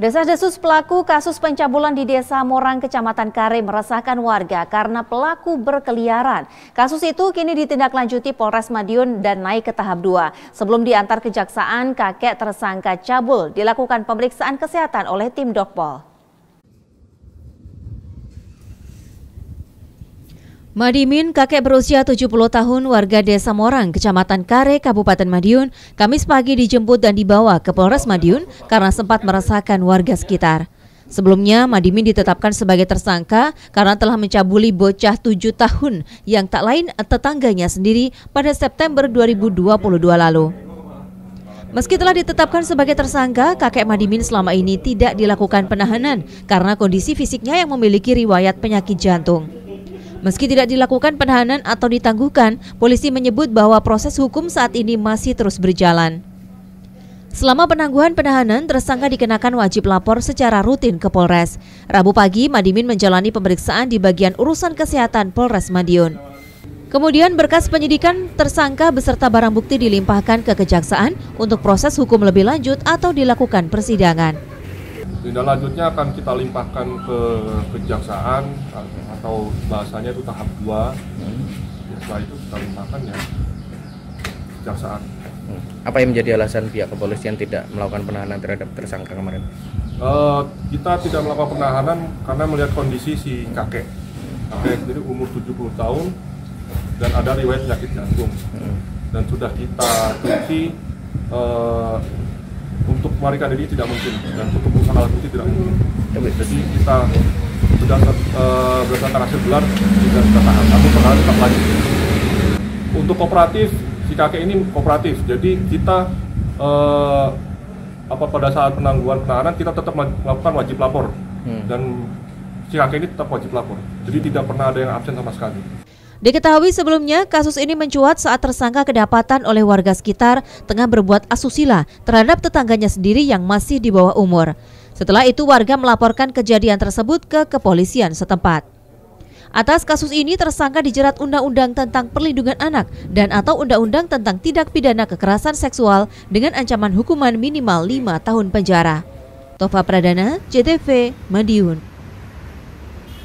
Desas-desus pelaku kasus pencabulan di Desa Morang, Kecamatan Kare meresahkan warga karena pelaku berkeliaran. Kasus itu kini ditindaklanjuti Polres Madiun dan naik ke tahap 2. Sebelum diantar kejaksaan, kakek tersangka cabul dilakukan pemeriksaan kesehatan oleh tim Dokpol. Madimin, kakek berusia 70 tahun warga Desa Morang, Kecamatan Kare, Kabupaten Madiun, Kamis pagi dijemput dan dibawa ke Polres Madiun karena sempat meresahkan warga sekitar. Sebelumnya, Madimin ditetapkan sebagai tersangka karena telah mencabuli bocah 7 tahun yang tak lain tetangganya sendiri pada September 2022 lalu. Meski telah ditetapkan sebagai tersangka, kakek Madimin selama ini tidak dilakukan penahanan karena kondisi fisiknya yang memiliki riwayat penyakit jantung. Meski tidak dilakukan penahanan atau ditangguhkan, polisi menyebut bahwa proses hukum saat ini masih terus berjalan. Selama penangguhan penahanan, tersangka dikenakan wajib lapor secara rutin ke Polres. Rabu pagi, Madimin menjalani pemeriksaan di bagian urusan kesehatan Polres Madiun. Kemudian berkas penyidikan tersangka beserta barang bukti dilimpahkan ke kejaksaan untuk proses hukum lebih lanjut atau dilakukan persidangan. Tindak lanjutnya akan kita limpahkan ke kejaksaan atau bahasanya itu tahap 2. Setelah itu kita limpahkan ya kejaksaan. Apa yang menjadi alasan pihak kepolisian tidak melakukan penahanan terhadap tersangka kemarin? Kita tidak melakukan penahanan karena melihat kondisi si kakek. Kakek sendiri umur 70 tahun dan ada riwayat penyakit jantung. Dan sudah kita teliti untuk melarikan diri tidak mungkin dan untuk perusahaan alat bukti tidak mungkin. Jadi kita sudah berdasarkan hasil gelar tidak kita tahan, namun perkara tetap lanjut. Untuk kooperatif, si kakek ini kooperatif, jadi kita pada saat penangguhan penahanan kita tetap melakukan wajib lapor dan si kakek ini tetap wajib lapor, jadi tidak pernah ada yang absen sama sekali. Diketahui sebelumnya, kasus ini mencuat saat tersangka kedapatan oleh warga sekitar tengah berbuat asusila terhadap tetangganya sendiri yang masih di bawah umur. Setelah itu, warga melaporkan kejadian tersebut ke kepolisian setempat. Atas kasus ini, tersangka dijerat Undang-Undang tentang Perlindungan Anak dan atau Undang-Undang tentang Tindak Pidana Kekerasan Seksual dengan ancaman hukuman minimal 5 tahun penjara. Tova Pradana, JTV, Madiun.